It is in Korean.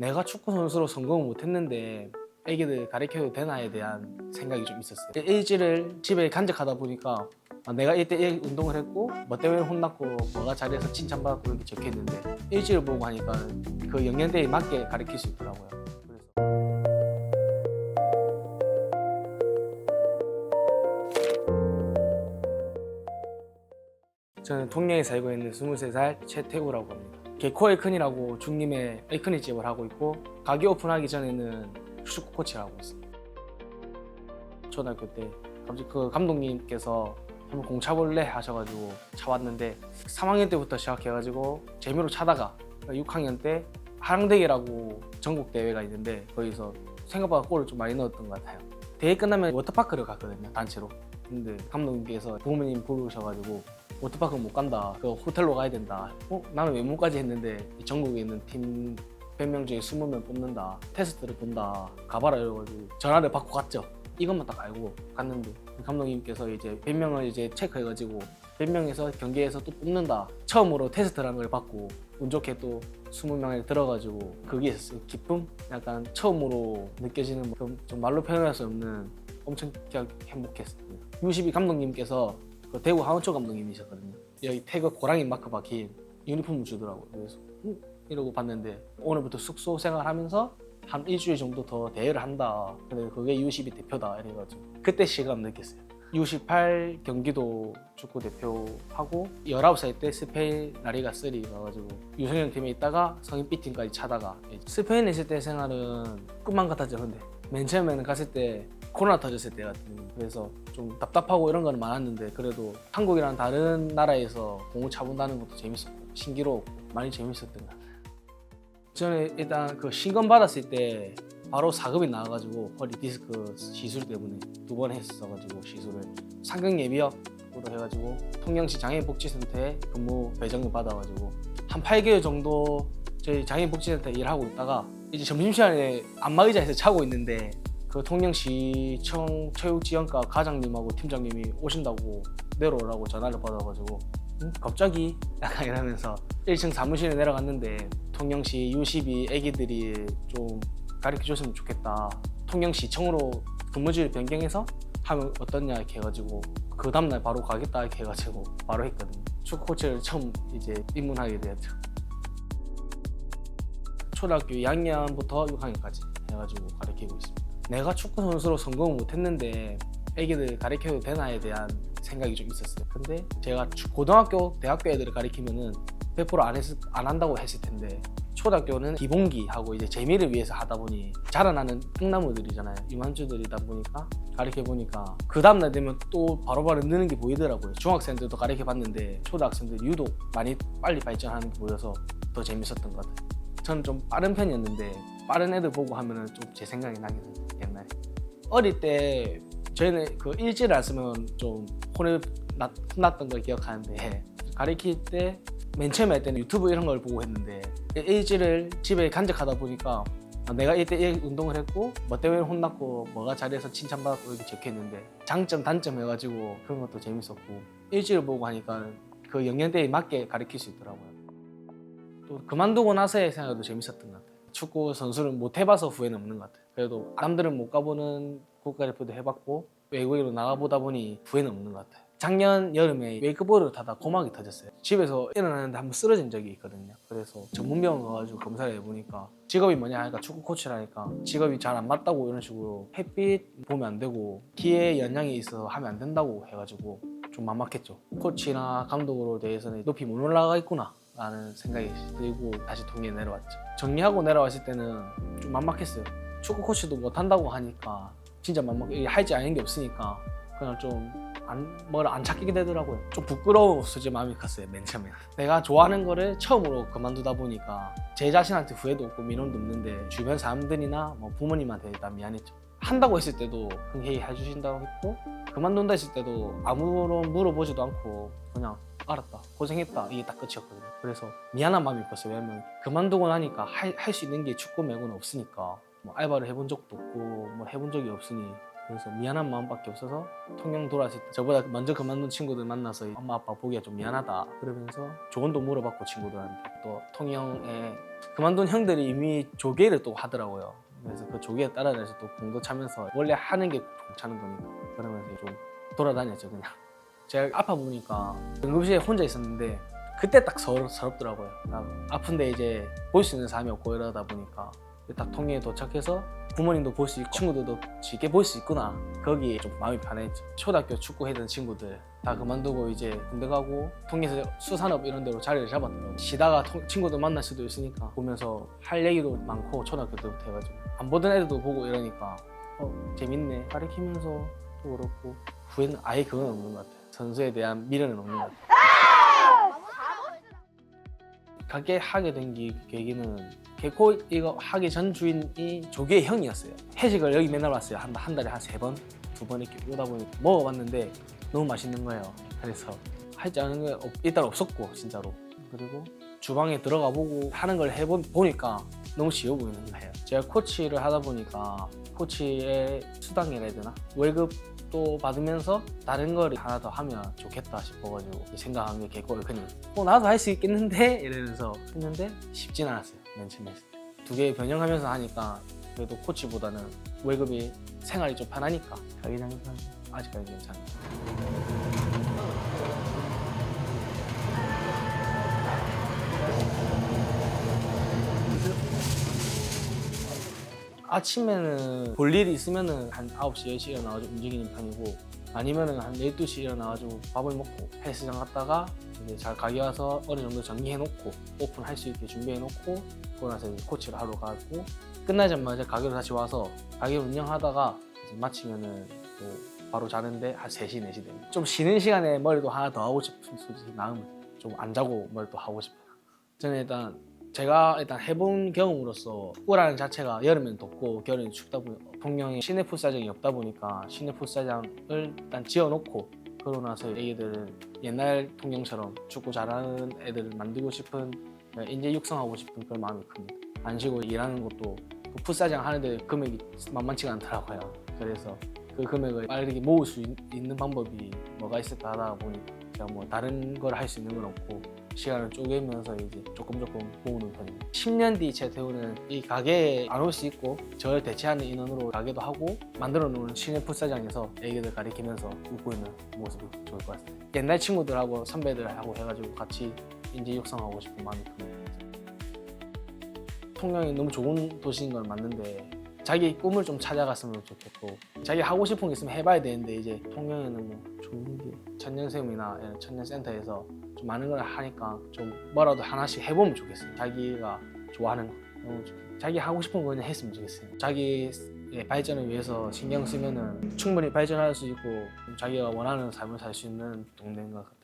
내가 축구 선수로 성공을 못했는데 애기들 가르쳐도 되나에 대한 생각이 좀 있었어요. 일지를 집에 간직하다 보니까 내가 이때 이 운동을 했고 뭐 때문에 혼났고 뭐가 잘해서 칭찬받았고 이렇게 적혀있는데 일지를 보고 하니까 그 연령대에 맞게 가르칠 수 있더라고요. 그래서 저는 통영에 살고 있는 23살 최태우라고 합니다. 개코 에이큰이라고 중림에 에이큰이 집을 하고 있고 가게 오픈하기 전에는 축구 코치를 하고 있습니다. 초등학교 때 갑자기 그 감독님께서 한번 공 차볼래 하셔가지고 차왔는데 3학년 때부터 시작해가지고 재미로 차다가 6학년 때 하랑대기라고 전국 대회가 있는데 거기서 생각보다 골을 좀 많이 넣었던 것 같아요. 대회 끝나면 워터파크를 갔거든요, 단체로. 근데 감독님께서 부모님 부르셔가지고 워터파크 못 간다, 그 호텔로 가야 된다. 나는 왜 못 가지 했는데 전국에 있는 팀 100명 중에 20명 뽑는다, 테스트를 본다, 가봐라 이래가지고 전화를 받고 갔죠. 이것만 딱 알고 갔는데 감독님께서 이제 100명을 이제 체크해가지고 100명에서 경기에서 또 뽑는다, 처음으로 테스트라는 걸 받고 운 좋게 또 20명에 들어가지고 그게 있었어요. 기쁨? 약간 처음으로 느껴지는 좀 말로 표현할 수 없는 엄청 행복했어요. U12 감독님께서 그 대구 하원초 감독님이셨거든요. 여기 태그 고랑이 마크 박힌 유니폼을 주더라고요. 그래서 이러고 봤는데 오늘부터 숙소 생활하면서 한 일주일 정도 더 대회를 한다. 근데 그게 U12 대표다 이래가지고 그때 실감 느꼈어요. U18 경기도 축구 대표하고 19살 때 스페인 라리가 3 가가지고 유소년 팀에 있다가 성인 B팀까지 차다가 스페인에 있을 때 생활은 꿈만 같았죠. 근데 맨 처음에는 갔을 때 코로나 터졌을 때거든요. 그래서 좀 답답하고 이런 건 많았는데 그래도 한국이랑 다른 나라에서 공을 차본다는 것도 재밌었고 신기로웠고 많이 재밌었던 것 같아요. 저는 일단 그 신검 받았을 때 바로 4급이 나와가지고 허리 디스크 시술 때문에 2번 했었어가지고 시술을 상경 예비역으로 해가지고 통영시 장애인복지센터에 근무 배정을 받아가지고 한 8개월 정도 저희 장애인복지센터 일하고 있다가 이제 점심시간에 안마의자에서 자고 있는데 그 통영시청 체육지원과 과장님하고 팀장님이 오신다고 내려오라고 전화를 받아가지고 갑자기 약간 이러면서 1층 사무실에 내려갔는데 통영시 U12 애기들이 좀 가르쳐줬으면 좋겠다, 통영시청으로 근무지를 변경해서 하면 어떻냐 이렇게 해가지고 그 다음날 바로 가겠다 이렇게 해가지고 바로 했거든요. 축구 코치를 처음 이제 입문하게 되었죠. 초등학교 2학년부터 6학년까지 해가지고 가르치고 있습니다. 내가 축구 선수로 성공을 못했는데 애기들 가르쳐도 되나에 대한 생각이 좀 있었어요. 근데 제가 고등학교, 대학교 애들을 가르치면은 100% 안 한다고 했을 텐데 초등학교는 기본기하고 이제 재미를 위해서 하다 보니 자라나는 꿈나무들이잖아요. 유망주들이다 보니까 가르쳐 보니까 그 다음날 되면 또 바로바로 느는 게 보이더라고요. 중학생들도 가르쳐 봤는데 초등학생들이 유독 많이 빨리 발전하는 게 보여서 더 재밌었던 것 같아요. 저는 좀 빠른 편이었는데 빠른 애들 보고 하면은 좀 제 생각이 나긴 해요. 옛날에 어릴 때 저희는 그 일지를 안 쓰면 좀 혼났던 걸 기억하는데 가르칠 때 맨 처음에 할 때는 유튜브 이런 걸 보고 했는데 일지를 집에 간직하다 보니까 내가 이때 이 운동을 했고 뭐 때문에 혼났고 뭐가 잘해서 칭찬받았고 이렇게 적혀있는데 장점 단점 해가지고 그런 것도 재밌었고 일지를 보고 하니까 그 연령대에 맞게 가르칠 수 있더라고요. 또 그만두고 나서의 생각도 재밌었던 것 같아요. 축구 선수를 못 해봐서 후회는 없는 것 같아요. 그래도 남들은 못 가보는 국가대표도 해봤고 외국으로 나가보다 보니 후회는 없는 것 같아요. 작년 여름에 웨이크보드를 타다 고막이 터졌어요. 집에서 일어나는데 한번 쓰러진 적이 있거든요. 그래서 전문병원 가가지고 검사를 해보니까 직업이 뭐냐 하니까 축구 코치라니까 직업이 잘 안 맞다고 이런 식으로 햇빛 보면 안 되고 기에 영향이 있어서 하면 안 된다고 해가지고 좀 막막했죠. 코치나 감독으로 대해서는 높이 못 올라가 있구나 라는 생각이 들고 다시 통영에 내려왔죠. 정리하고 내려왔을 때는 좀 막막했어요. 축구 코치도 못한다고 하니까 진짜 할지 아는 게 없으니까 그냥 좀 뭘 안 찾게 되더라고요. 좀 부끄러운 소재 마음이 컸어요. 맨 처음에 내가 좋아하는 거를 처음으로 그만두다 보니까 제 자신한테 후회도 없고 미련도 없는데 주변 사람들이나 뭐 부모님한테 일단 미안했죠. 한다고 했을 때도 흔쾌히 해주신다고 했고 그만둔다 했을 때도 아무런 물어보지도 않고 그냥 알았다, 고생했다, 이게 딱 끝이었거든요. 그래서 미안한 마음이 컸어요. 왜냐면 그만두고 나니까 할 수 있는 게 축구 말고는 없으니까 뭐 알바를 해본 적도 없고 뭐 해본 적이 없으니 그래서 미안한 마음밖에 없어서 통영 돌아왔을 때 저보다 먼저 그만둔 친구들 만나서 엄마 아빠 보기가 좀 미안하다 그러면서 조언도 물어봤고 친구들한테 또 통영에 그만둔 형들이 이미 조계를 또 하더라고요. 그래서 그 조계에 따라서 또 공도 차면서 원래 하는 게 공차는 거니까 그러면서 좀 돌아다녔죠 그냥. 제가 아파 보니까 응급실에 혼자 있었는데 그때 딱 서럽더라고요. 아픈데 이제 볼 수 있는 사람이 없고 이러다 보니까 딱 통영에 도착해서 부모님도 볼 수 있고 친구들도 쉽게 볼 수 있구나. 거기에 좀 마음이 편했죠. 초등학교 축구 했던 친구들 다 그만두고 이제 군대 가고 통영에서 수산업 이런 데로 자리를 잡았더라고요. 쉬다가 친구들 만날 수도 있으니까 보면서 할 얘기도 많고 초등학교 때부터 해가지고 안 보던 애들도 보고 이러니까 재밌네. 가르치면서 또 그렇고 후회는 아예 그건 없는 것 같아요. 선수에 대한 미련은 없는 것 같아요. 가게 하게 된 계기는 개코 이거 하기 전 주인이 조개의 형이었어요. 회식을 여기 맨날 왔어요. 한 달에 한 3번, 2번 이렇게 오다 보니 먹어봤는데 너무 맛있는 거예요. 그래서 할 줄 아는 게 일단 없었고 진짜로. 그리고 주방에 들어가 보고 하는 걸 해보니까 너무 쉬워 보이는 거예요. 제가 코치를 하다 보니까 코치의 수당이라 해야 되나? 월급도 받으면서 다른 걸 하나 더 하면 좋겠다 싶어가지고 생각한 게 개코를 그냥 나도 할 수 있겠는데? 이러면서 했는데 쉽진 않았어요. 맨 처음에 2개 변형하면서 하니까 그래도 코치보다는 월급이 생활이 좀 편하니까 가게장에서 아직까지 괜찮아요. 아침에는 볼 일이 있으면은 한 9시, 10시 일어나가지고 움직이는 편이고 아니면은 한 12시 일어나가지고 밥을 먹고 헬스장 갔다가 이제 잘 가게 와서 어느 정도 정리해놓고 오픈할 수 있게 준비해놓고 그러고 나서 이제 코치를 하러 가고 끝나자마자 가게로 다시 와서 가게 운영하다가 이제 마치면은 또 바로 자는데 한 3시, 4시 됩니다. 좀 쉬는 시간에 머리도 하나 더 하고 싶은 솔직히 마음은 좀 안 자고 머리도 하고 싶어요. 저는 제가 일단 해본 경험으로서 축구라는 자체가 여름엔 덥고 겨울엔 춥다 보니 통영에 시내 풋살장이 없다 보니까 시내 풋살장을 일단 지어놓고 그러고 나서 애기들은 옛날 통영처럼 축구 잘하는 애들을 만들고 싶은 인재 육성하고 싶은 그런 마음이 큽니다. 안 쉬고 일하는 것도 그 풋살장 하는데 금액이 만만치가 않더라고요. 그래서 그 금액을 빠르게 모을 수 있는 방법이 뭐가 있을까 하다 보니 제가 뭐 다른 걸 할 수 있는 건 없고 시간을 쪼개면서 이제 조금 모으는 편입니다. 10년 뒤 채태우는 이 가게에 안 올 수 있고 저를 대체하는 인원으로 가게도 하고 만들어 놓은 시내 풋살장에서 애기들 가리키면서 웃고 있는 모습이 좋을 것 같습니다. 옛날 친구들하고 선배들하고 해가지고 같이 인재 육성하고 싶은 마음이 큽니다. 통영이 너무 좋은 도시인 건 맞는데 자기 꿈을 좀 찾아갔으면 좋겠고 자기 하고 싶은 게 있으면 해봐야 되는데 이제 통영에는 뭐 좋은 게 천년세움이나 천년센터에서 좀 많은 걸 하니까 좀 뭐라도 하나씩 해보면 좋겠어요. 자기가 좋아하는 거 너무 좋겠어요. 자기 하고 싶은 거 그냥 했으면 좋겠어요. 자기의 발전을 위해서 신경 쓰면은 충분히 발전할 수 있고 자기가 원하는 삶을 살 수 있는 동네인 것 같아요.